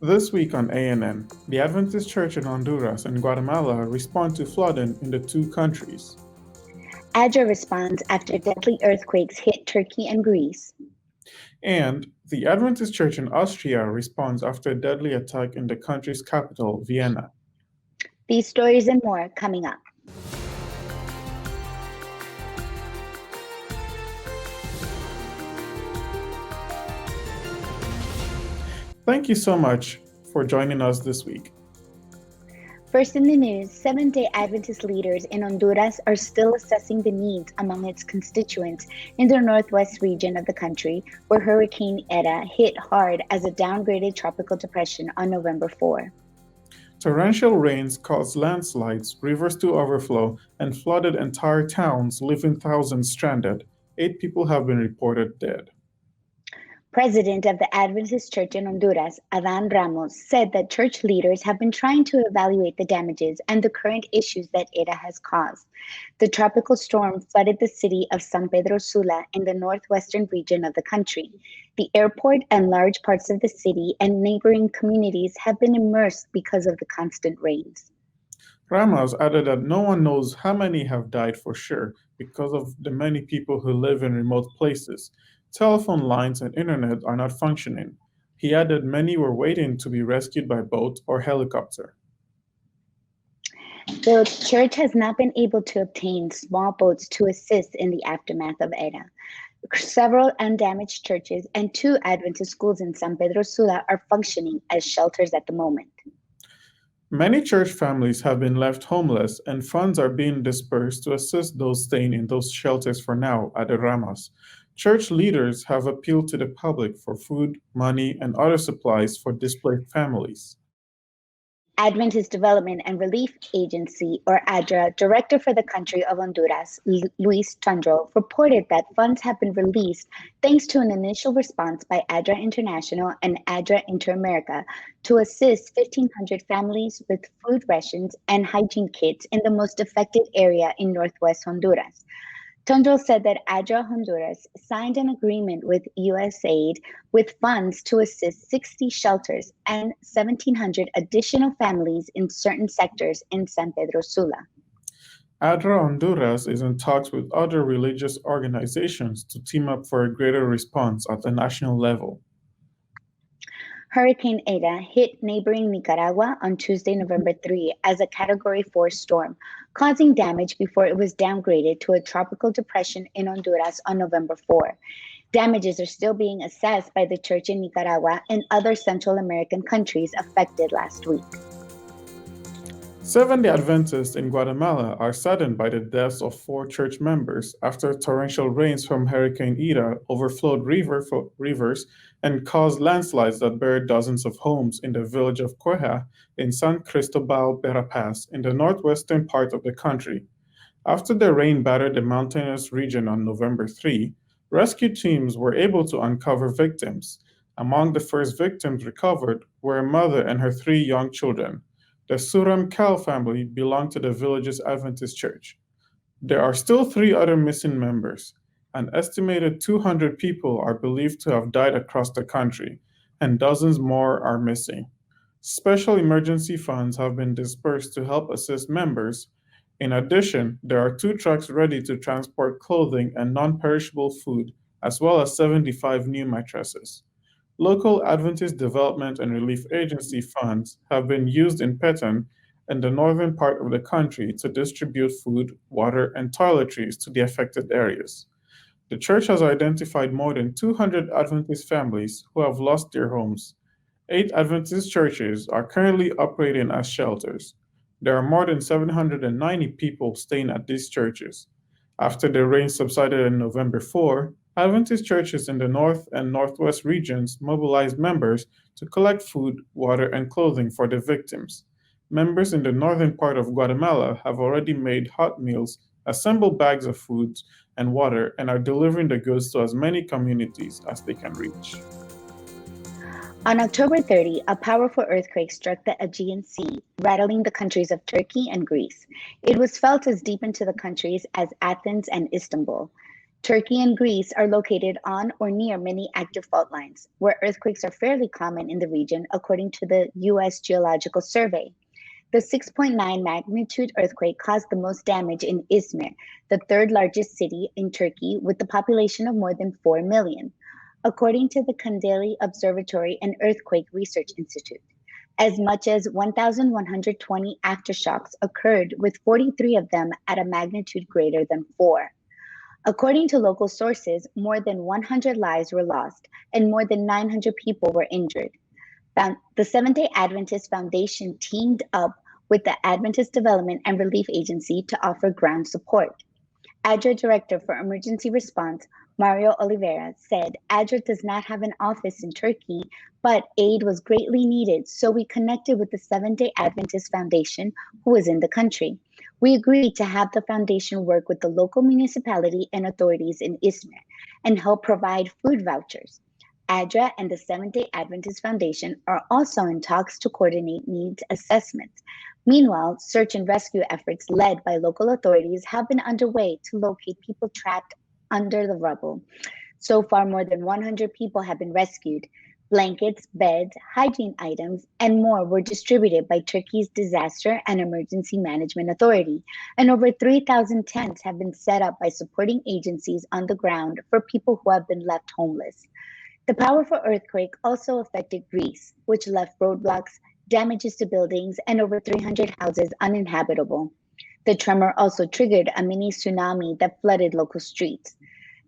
This week on ANN, the Adventist Church in Honduras and Guatemala respond to flooding in the two countries. ADRA responds after deadly earthquakes hit Turkey and Greece. And the Adventist Church in Austria responds after a deadly attack in the country's capital, Vienna. These stories and more coming up. Thank you so much for joining us this week. First in the news, Seventh-day Adventist leaders in Honduras are still assessing the needs among its constituents in the northwest region of the country, where Hurricane Eta hit hard as a downgraded tropical depression on November 4. Torrential rains caused landslides, rivers to overflow, and flooded entire towns, leaving thousands stranded. 8 people have been reported dead. President of the Adventist Church in Honduras, Adán Ramos, said that church leaders have been trying to evaluate the damages and the current issues that Eta has caused. The tropical storm flooded the city of San Pedro Sula in the northwestern region of the country. The airport and large parts of the city and neighboring communities have been immersed because of the constant rains. Ramos added that no one knows how many have died for sure because of the many people who live in remote places. Telephone lines and internet are not functioning. He added many were waiting to be rescued by boat or helicopter. The church has not been able to obtain small boats to assist in the aftermath of Eta. Several undamaged churches and 2 Adventist schools in San Pedro Sula are functioning as shelters at the moment. Many church families have been left homeless, and funds are being dispersed to assist those staying in those shelters for now, added Ramos. Church leaders have appealed to the public for food, money, and other supplies for displaced families. Adventist Development and Relief Agency, or ADRA, director for the country of Honduras, Luis Tundro, reported that funds have been released thanks to an initial response by ADRA International and ADRA Inter-America to assist 1,500 families with food rations and hygiene kits in the most affected area in northwest Honduras. Tundro said that ADRA Honduras signed an agreement with USAID with funds to assist 60 shelters and 1,700 additional families in certain sectors in San Pedro Sula. ADRA Honduras is in talks with other religious organizations to team up for a greater response at the national level. Hurricane Eta hit neighboring Nicaragua on Tuesday, November 3 as a Category 4 storm, causing damage before it was downgraded to a tropical depression in Honduras on November 4. Damages are still being assessed by the church in Nicaragua and other Central American countries affected last week. Seventh-day Adventists in Guatemala are saddened by the deaths of 4 church members after torrential rains from Hurricane Eta overflowed rivers and caused landslides that buried dozens of homes in the village of Cueja in San Cristobal Verapaz in the northwestern part of the country. After the rain battered the mountainous region on November 3, rescue teams were able to uncover victims. Among the first victims recovered were a mother and her 3 young children. The Suram Cal family belonged to the village's Adventist church. There are still 3 other missing members. An estimated 200 people are believed to have died across the country, and dozens more are missing. Special emergency funds have been dispersed to help assist members. In addition, there are 2 trucks ready to transport clothing and non-perishable food, as well as 75 new mattresses. Local Adventist Development and Relief Agency funds have been used in Petén and the northern part of the country to distribute food, water, and toiletries to the affected areas. The church has identified more than 200 Adventist families who have lost their homes. 8 Adventist churches are currently operating as shelters. There are more than 790 people staying at these churches. After the rain subsided on November 4, Adventist churches in the north and northwest regions mobilized members to collect food, water, and clothing for the victims. Members in the northern part of Guatemala have already made hot meals, assembled bags of food and water, and are delivering the goods to as many communities as they can reach. On October 30, a powerful earthquake struck the Aegean Sea, rattling the countries of Turkey and Greece. It was felt as deep into the countries as Athens and Istanbul. Turkey and Greece are located on or near many active fault lines, where earthquakes are fairly common in the region, according to the U.S. Geological Survey. The 6.9 magnitude earthquake caused the most damage in Izmir, the third largest city in Turkey, with a population of more than 4 million, according to the Kandili Observatory and Earthquake Research Institute. As much as 1,120 aftershocks occurred, with 43 of them at a magnitude greater than 4. According to local sources, more than 100 lives were lost and more than 900 people were injured. The Seventh-day Adventist Foundation teamed up with the Adventist Development and Relief Agency to offer ground support. ADRA Director for Emergency Response, Mario Oliveira, said ADRA does not have an office in Turkey, but aid was greatly needed, so we connected with the Seventh-day Adventist Foundation, who is in the country. We agreed to have the foundation work with the local municipality and authorities in Izmir and help provide food vouchers. ADRA and the Seventh-day Adventist Foundation are also in talks to coordinate needs assessments. Meanwhile, search and rescue efforts led by local authorities have been underway to locate people trapped under the rubble. So far, more than 100 people have been rescued. Blankets, beds, hygiene items, and more were distributed by Turkey's Disaster and Emergency Management Authority, and over 3,000 tents have been set up by supporting agencies on the ground for people who have been left homeless. The powerful earthquake also affected Greece, which left roadblocks, damages to buildings, and over 300 houses uninhabitable. The tremor also triggered a mini tsunami that flooded local streets.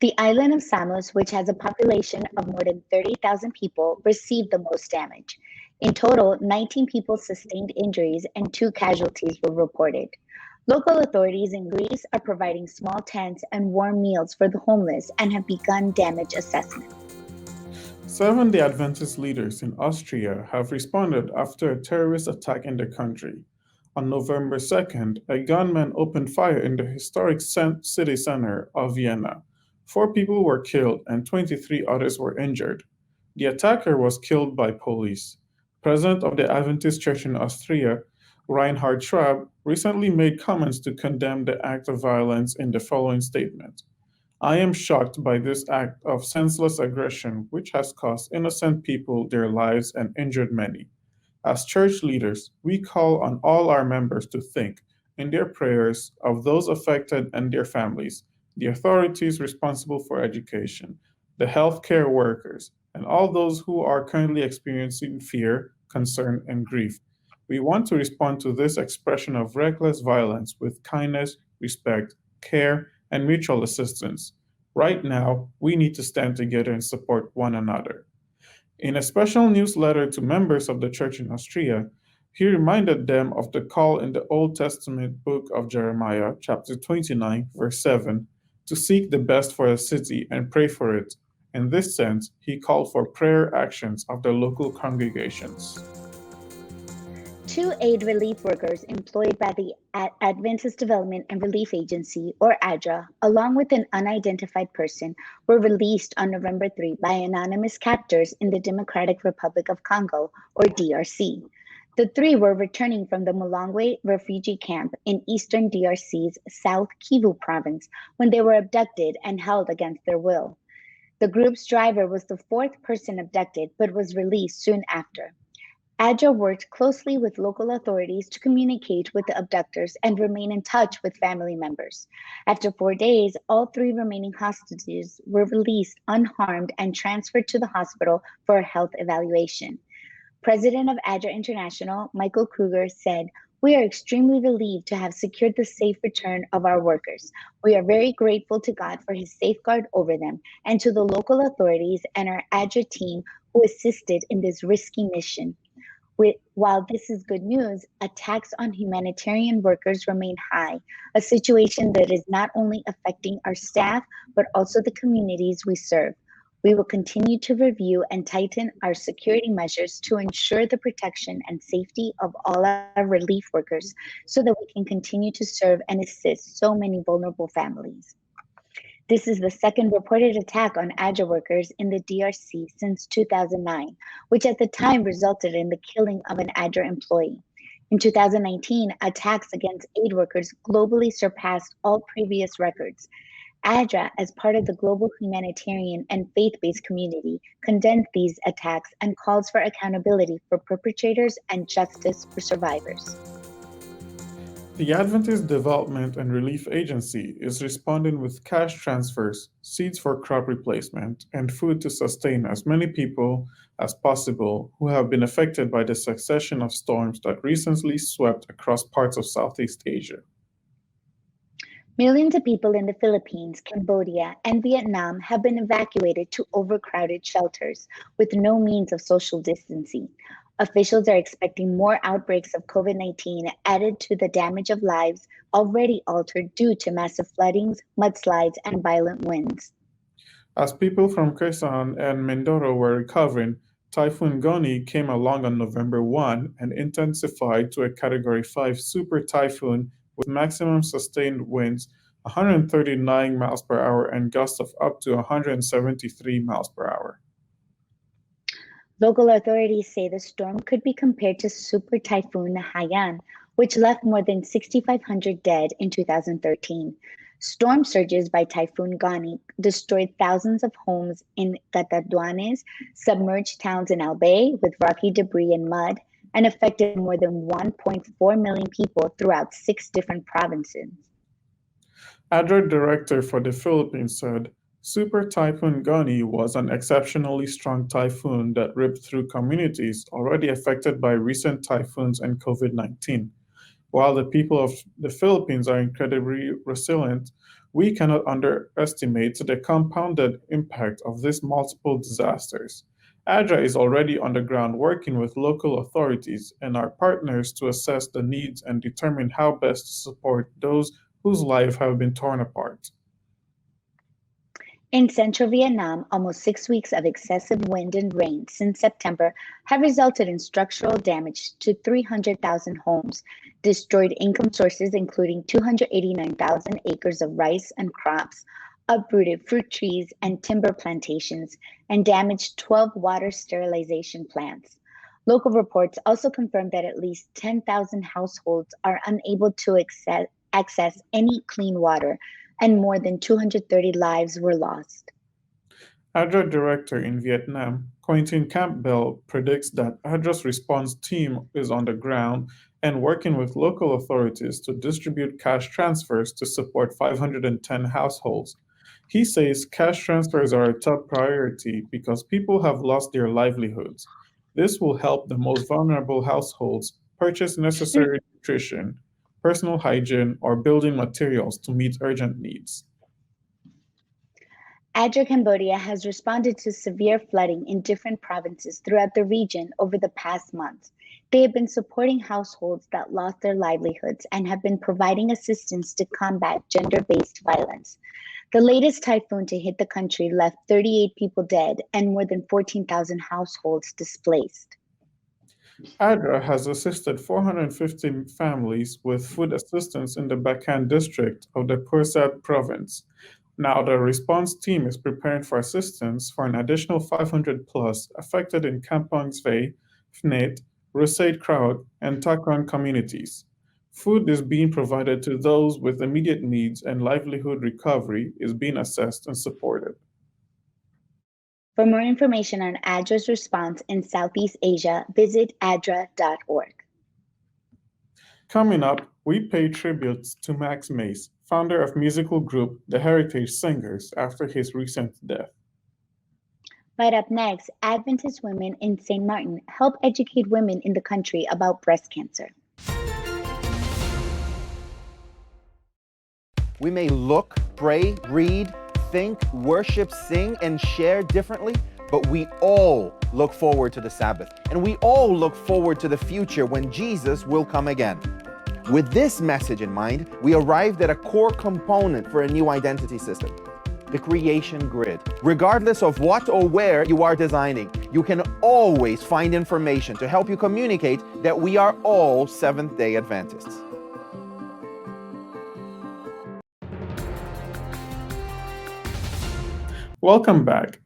The island of Samos, which has a population of more than 30,000 people, received the most damage. In total, 19 people sustained injuries and 2 casualties were reported. Local authorities in Greece are providing small tents and warm meals for the homeless and have begun damage assessment. Seventh-day Adventist leaders in Austria have responded after a terrorist attack in the country. On November 2nd, a gunman opened fire in the historic city center of Vienna. 4 people were killed and 23 others were injured. The attacker was killed by police. President of the Adventist Church in Austria, Reinhard Schwab, recently made comments to condemn the act of violence in the following statement. I am shocked by this act of senseless aggression which has cost innocent people their lives and injured many. As church leaders, we call on all our members to think, in their prayers, of those affected and their families, the authorities responsible for education, the healthcare workers, and all those who are currently experiencing fear, concern, and grief. We want to respond to this expression of reckless violence with kindness, respect, care, and mutual assistance. Right now, we need to stand together and support one another. In a special newsletter to members of the church in Austria, he reminded them of the call in the Old Testament book of Jeremiah, chapter 29, verse 7, to seek the best for the city and pray for it. In this sense, he called for prayer actions of the local congregations. 2 aid relief workers employed by the Adventist Development and Relief Agency, or ADRA, along with an unidentified person, were released on November 3 by anonymous captors in the Democratic Republic of Congo, or DRC. The 3 were returning from the Mulongwe refugee camp in eastern DRC's South Kivu province when they were abducted and held against their will. The group's driver was the 4th person abducted but was released soon after. ADRA worked closely with local authorities to communicate with the abductors and remain in touch with family members. After 4 days, all 3 remaining hostages were released unharmed and transferred to the hospital for a health evaluation. President of ADRA International, Michael Kruger, said, "We are extremely relieved to have secured the safe return of our workers. We are very grateful to God for his safeguard over them and to the local authorities and our ADRA team who assisted in this risky mission." While this is good news, attacks on humanitarian workers remain high, a situation that is not only affecting our staff, but also the communities we serve. We will continue to review and tighten our security measures to ensure the protection and safety of all our relief workers so that we can continue to serve and assist so many vulnerable families. This is the second reported attack on ADRA workers in the DRC since 2009, which at the time resulted in the killing of an ADRA employee. In 2019, attacks against aid workers globally surpassed all previous records. ADRA, as part of the global humanitarian and faith-based community, condemned these attacks and calls for accountability for perpetrators and justice for survivors. The Adventist Development and Relief Agency is responding with cash transfers, seeds for crop replacement, and food to sustain as many people as possible who have been affected by the succession of storms that recently swept across parts of Southeast Asia. Millions of people in the Philippines, Cambodia, and Vietnam have been evacuated to overcrowded shelters with no means of social distancing. Officials are expecting more outbreaks of COVID-19 added to the damage of lives already altered due to massive floodings, mudslides, and violent winds. As people from Quezon and Mindoro were recovering, Typhoon Goni came along on November 1 and intensified to a Category 5 super typhoon with maximum sustained winds 139 miles per hour and gusts of up to 173 miles per hour. Local authorities say the storm could be compared to Super Typhoon Haiyan, which left more than 6,500 dead in 2013. Storm surges by Typhoon Goni destroyed thousands of homes in Catanduanes, submerged towns in Albay with rocky debris and mud, and affected more than 1.4 million people throughout 6 different provinces. ADRA director for the Philippines said, Super Typhoon Goni was an exceptionally strong typhoon that ripped through communities already affected by recent typhoons and COVID-19. While the people of the Philippines are incredibly resilient, we cannot underestimate the compounded impact of these multiple disasters. ADRA is already on the ground working with local authorities and our partners to assess the needs and determine how best to support those whose lives have been torn apart. In central Vietnam, almost 6 weeks of excessive wind and rain since September have resulted in structural damage to 300,000 homes, destroyed income sources including 289,000 acres of rice and crops, uprooted fruit trees and timber plantations, and damaged 12 water sterilization plants. Local reports also confirmed that at least 10,000 households are unable to access any clean water, and more than 230 lives were lost. ADRA director in Vietnam, Quentin Campbell, predicts that ADRA's response team is on the ground and working with local authorities to distribute cash transfers to support 510 households. He says cash transfers are a top priority because people have lost their livelihoods. This will help the most vulnerable households purchase necessary nutrition, personal hygiene, or building materials to meet urgent needs. ADRA Cambodia has responded to severe flooding in different provinces throughout the region over the past month. They have been supporting households that lost their livelihoods and have been providing assistance to combat gender-based violence. The latest typhoon to hit the country left 38 people dead and more than 14,000 households displaced. ADRA has assisted 450 families with food assistance in the Bacan district of the Pursat province. Now the response team is preparing for assistance for an additional 500 plus affected in Kampong Svei, Fnet, Rusade Kraut, and Takran communities. Food is being provided to those with immediate needs and livelihood recovery is being assessed and supported. For more information on ADRA's response in Southeast Asia, visit adra.org. Coming up, we pay tribute to Max Mace, founder of musical group The Heritage Singers, after his recent death. Right up next, Adventist women in St. Martin help educate women in the country about breast cancer. We may look, pray, read, think, worship, sing, and share differently, but we all look forward to the Sabbath. And we all look forward to the future when Jesus will come again. With this message in mind, we arrived at a core component for a new identity system, the creation grid. Regardless of what or where you are designing, you can always find information to help you communicate that we are all Seventh-day Adventists. Welcome back.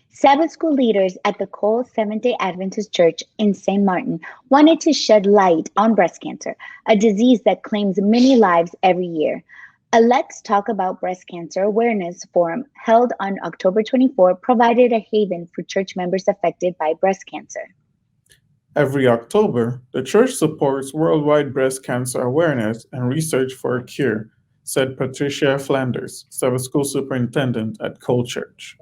Sabbath school leaders at the Cole Seventh-day Adventist Church in St. Martin wanted to shed light on breast cancer, a disease that claims many lives every year. A Let's Talk About Breast Cancer Awareness Forum held on October 24 provided a haven for church members affected by breast cancer. Every October, the church supports worldwide breast cancer awareness and research for a cure, said Patricia Flanders, Sabbath School Superintendent at Cole Church.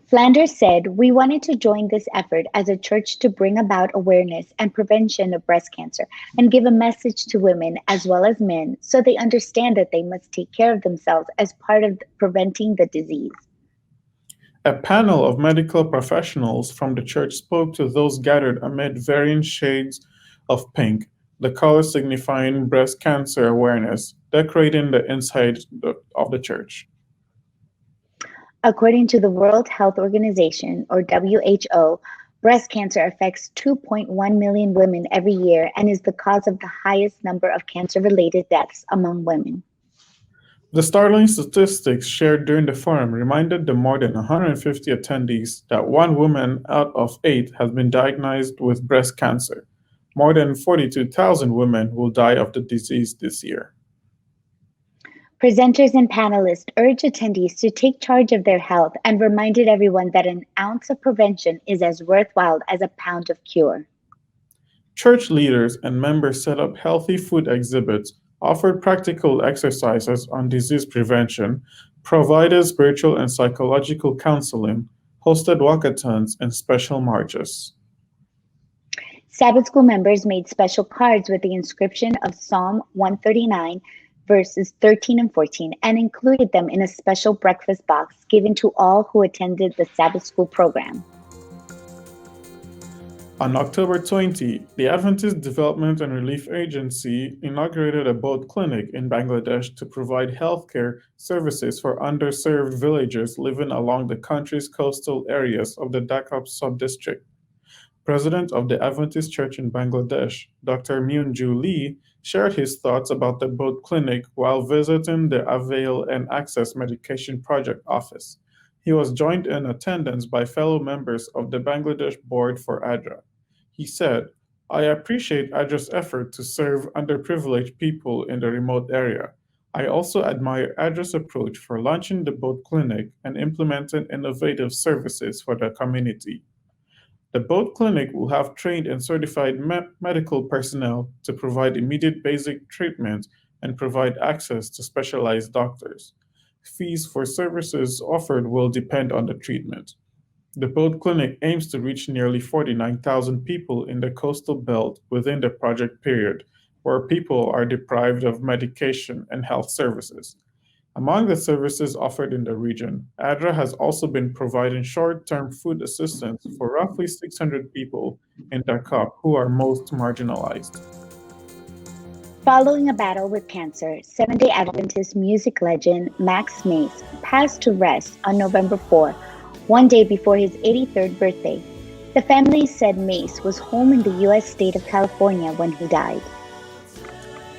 Flanders said, "We wanted to join this effort as a church to bring about awareness and prevention of breast cancer and give a message to women as well as men so they understand that they must take care of themselves as part of preventing the disease." A panel of medical professionals from the church spoke to those gathered amid varying shades of pink, the color signifying breast cancer awareness, decorating the inside of the church. According to the World Health Organization, or WHO, breast cancer affects 2.1 million women every year and is the cause of the highest number of cancer-related deaths among women. The startling statistics shared during the forum reminded the more than 150 attendees that 1 woman out of 8 has been diagnosed with breast cancer. More than 42,000 women will die of the disease this year. Presenters and panelists urged attendees to take charge of their health and reminded everyone that an ounce of prevention is as worthwhile as a pound of cure. Church leaders and members set up healthy food exhibits, offered practical exercises on disease prevention, provided spiritual and psychological counseling, hosted walkathons, and special marches. Sabbath School members made special cards with the inscription of Psalm 139, verses 13 and 14, and included them in a special breakfast box given to all who attended the Sabbath School program. On October 20, the Adventist Development and Relief Agency inaugurated a boat clinic in Bangladesh to provide healthcare services for underserved villagers living along the country's coastal areas of the Dhaka sub-district. President of the Adventist Church in Bangladesh, Dr. Myunju Lee, shared his thoughts about the boat clinic while visiting the Avail and Access Medication Project office. He was joined in attendance by fellow members of the Bangladesh Board for ADRA. He said, "I appreciate ADRA's effort to serve underprivileged people in the remote area. I also admire ADRA's approach for launching the boat clinic and implementing innovative services for the community." The boat clinic will have trained and certified medical personnel to provide immediate basic treatment and provide access to specialized doctors. Fees for services offered will depend on the treatment. The boat clinic aims to reach nearly 49,000 people in the coastal belt within the project period, where people are deprived of medication and health services. Among the services offered in the region, ADRA has also been providing short-term food assistance for roughly 600 people in Dhaka who are most marginalized. Following a battle with cancer, Seventh-day Adventist music legend Max Mace passed to rest on November 4, one day before his 83rd birthday. The family said Mace was home in the U.S. state of California when he died.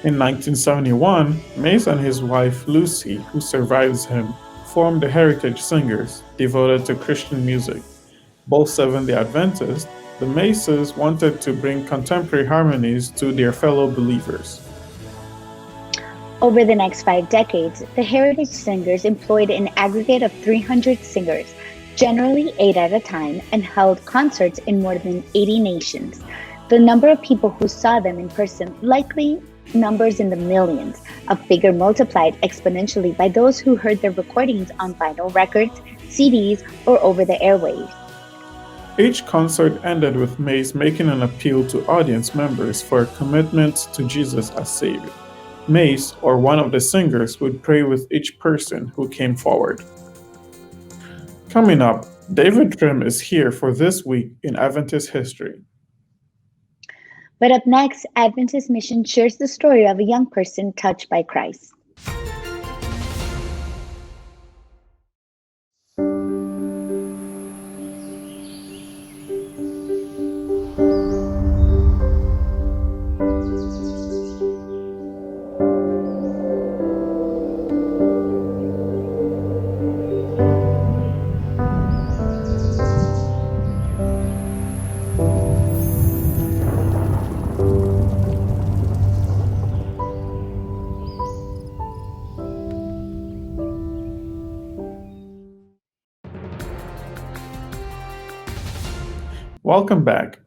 In 1971, Mace and his wife Lucy, who survives him, formed the Heritage Singers, devoted to Christian music. Both Seventh-day Adventists, the Maces wanted to bring contemporary harmonies to their fellow believers. Over the next 5 decades, the Heritage Singers employed an aggregate of 300 singers, generally 8 at a time, and held concerts in more than 80 nations. The number of people who saw them in person likely numbers in the millions, a figure multiplied exponentially by those who heard their recordings on vinyl records, CDs, or over the airwaves. Each concert ended with Mace making an appeal to audience members for a commitment to Jesus as Savior. Mace, or one of the singers, would pray with each person who came forward. Coming up, David Trim is here for This Week in Adventist History. But up next, Adventist Mission shares the story of a young person touched by Christ. Welcome back.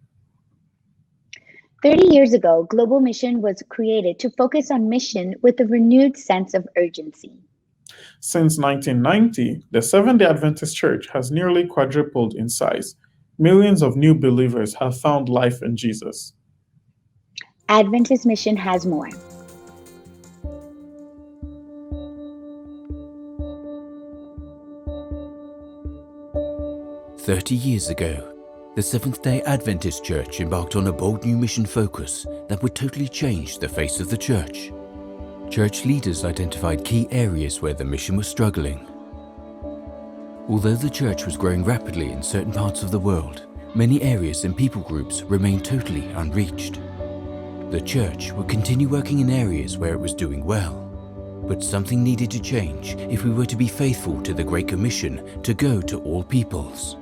30 years ago, Global Mission was created to focus on mission with a renewed sense of urgency. Since 1990, the Seventh-day Adventist Church has nearly quadrupled in size. Millions of new believers have found life in Jesus. Adventist Mission has more. "30 years ago, the Seventh-day Adventist Church embarked on a bold new mission focus that would totally change the face of the church. Church leaders identified key areas where the mission was struggling. Although the church was growing rapidly in certain parts of the world, many areas and people groups remained totally unreached. The church would continue working in areas where it was doing well, but something needed to change if we were to be faithful to the Great Commission to go to all peoples.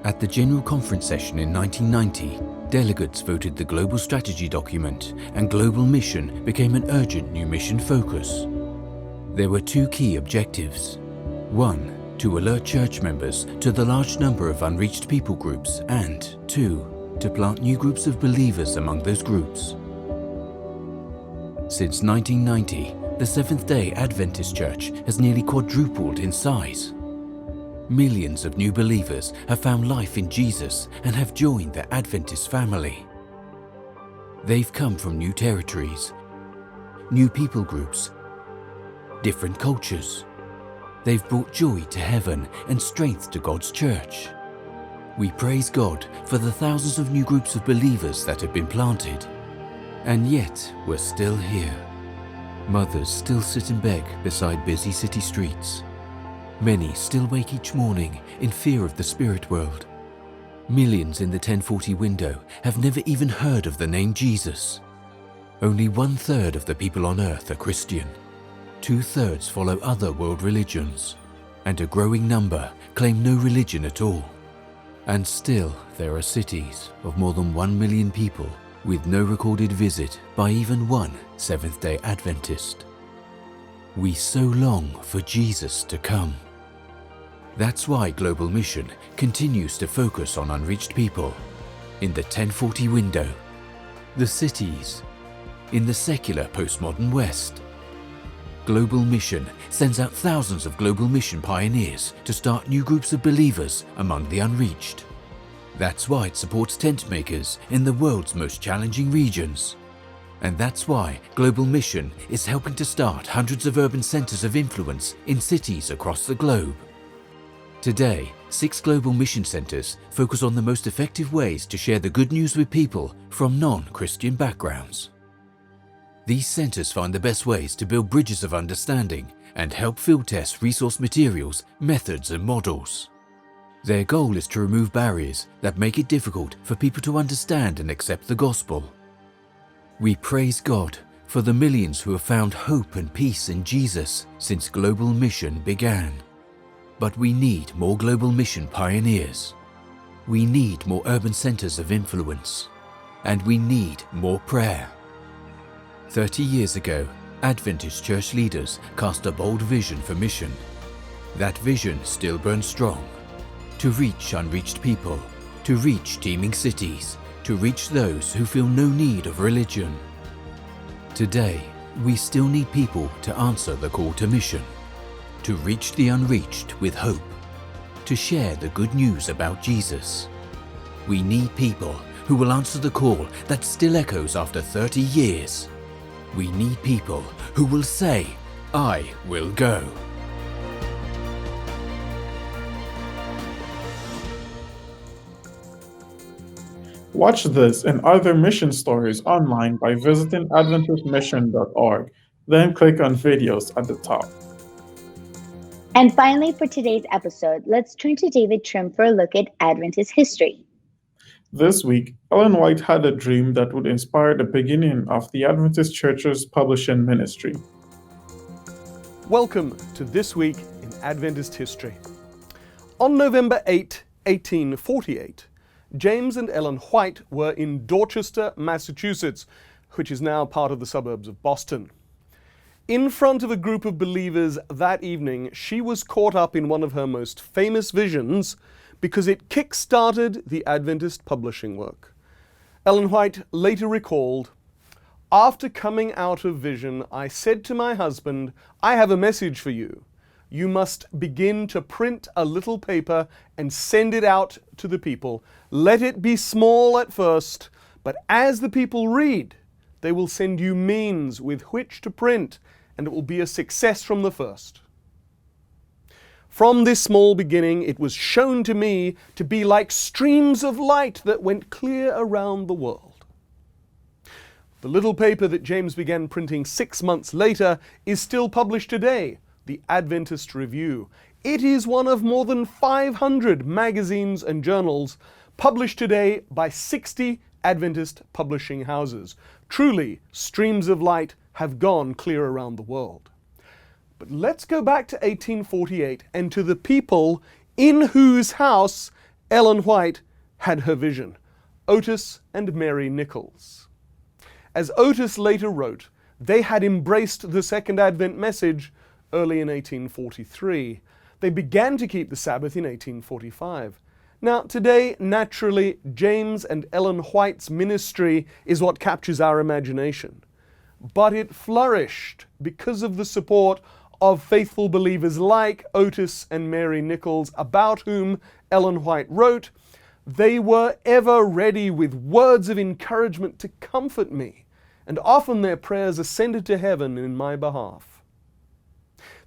At the General Conference session in 1990, delegates voted the Global Strategy document, and Global Mission became an urgent new mission focus. There were two key objectives. One, to alert church members to the large number of unreached people groups, and two, to plant new groups of believers among those groups. Since 1990, the Seventh-day Adventist Church has nearly quadrupled in size. Millions of new believers have found life in Jesus and have joined the Adventist family. They've come from new territories, new people groups, different cultures. They've brought joy to heaven and strength to God's church. We praise God for the thousands of new groups of believers that have been planted. And yet, we're still here. Mothers still sit and beg beside busy city streets. Many still wake each morning in fear of the spirit world. Millions in the 1040 window have never even heard of the name Jesus. Only 1/3 of the people on earth are Christian. 2/3 follow other world religions, and a growing number claim no religion at all. And still, there are cities of more than 1 million people with no recorded visit by even one Seventh-day Adventist. We so long for Jesus to come. That's why Global Mission continues to focus on unreached people in the 1040 window, the cities, in the secular postmodern West. Global Mission sends out thousands of Global Mission pioneers to start new groups of believers among the unreached. That's why it supports tent makers in the world's most challenging regions. And that's why Global Mission is helping to start hundreds of urban centers of influence in cities across the globe. Today, 6 Global Mission Centers focus on the most effective ways to share the good news with people from non-Christian backgrounds. These centers find the best ways to build bridges of understanding and help field test resource materials, methods, and models. Their goal is to remove barriers that make it difficult for people to understand and accept the gospel. We praise God for the millions who have found hope and peace in Jesus since Global Mission began. But we need more Global Mission pioneers. We need more urban centers of influence. And we need more prayer. 30 years ago, Adventist church leaders cast a bold vision for mission. That vision still burns strong. To reach unreached people, to reach teeming cities, to reach those who feel no need of religion. Today, we still need people to answer the call to mission. To reach the unreached with hope, to share the good news about Jesus. We need people who will answer the call that still echoes after 30 years. We need people who will say, "I will go." Watch this and other mission stories online by visiting adventistmission.org, then click on videos at the top. And finally, for today's episode, let's turn to David Trim for a look at Adventist history. This week, Ellen White had a dream that would inspire the beginning of the Adventist Church's publishing ministry. Welcome to This Week in Adventist History. On November 8, 1848, James and Ellen White were in Dorchester, Massachusetts, which is now part of the suburbs of Boston. In front of a group of believers that evening, she was caught up in one of her most famous visions because it kick-started the Adventist publishing work. Ellen White later recalled, "After coming out of vision, I said to my husband, 'I have a message for you. You must begin to print a little paper and send it out to the people. Let it be small at first, but as the people read, they will send you means with which to print, and it will be a success from the first.' From this small beginning, it was shown to me to be like streams of light that went clear around the world." The little paper that James began printing 6 months later is still published today, the Adventist Review. It is one of more than 500 magazines and journals published today by 60 Adventist publishing houses. Truly, streams of light have gone clear around the world. But let's go back to 1848 and to the people in whose house Ellen White had her vision, Otis and Mary Nichols. As Otis later wrote, they had embraced the Second Advent message early in 1843. They began to keep the Sabbath in 1845. Now, today, naturally, James and Ellen White's ministry is what captures our imagination. But it flourished because of the support of faithful believers like Otis and Mary Nichols, about whom Ellen White wrote, "They were ever ready with words of encouragement to comfort me, and often their prayers ascended to heaven in my behalf."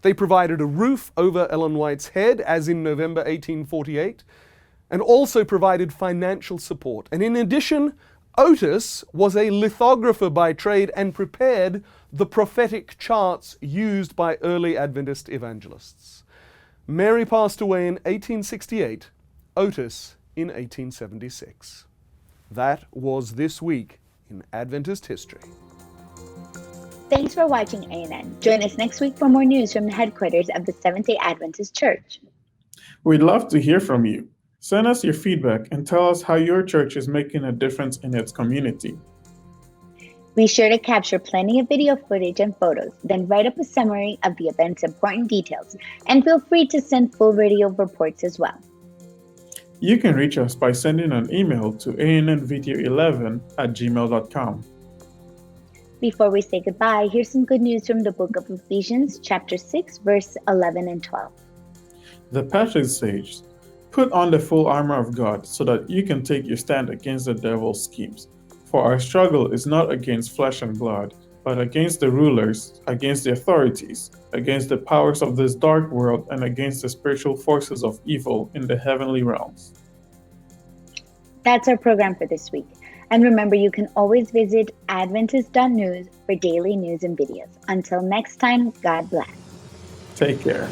They provided a roof over Ellen White's head, as in November 1848, and also provided financial support. And in addition, Otis was a lithographer by trade and prepared the prophetic charts used by early Adventist evangelists. Mary passed away in 1868, Otis in 1876. That was this week in Adventist history. Thanks for watching ANN. Join us next week for more news from the headquarters of the Seventh-day Adventist Church. We'd love to hear from you. Send us your feedback and tell us how your church is making a difference in its community. Be sure to capture plenty of video footage and photos, then write up a summary of the event's important details, and feel free to send full video reports as well. You can reach us by sending an email to annvideo11@gmail.com. Before we say goodbye, here's some good news from the book of Ephesians, chapter 6, verse 11 and 12. The passage says, "Put on the full armor of God so that you can take your stand against the devil's schemes. For our struggle is not against flesh and blood, but against the rulers, against the authorities, against the powers of this dark world, and against the spiritual forces of evil in the heavenly realms." That's our program for this week. And remember, you can always visit Adventist.news for daily news and videos. Until next time, God bless. Take care.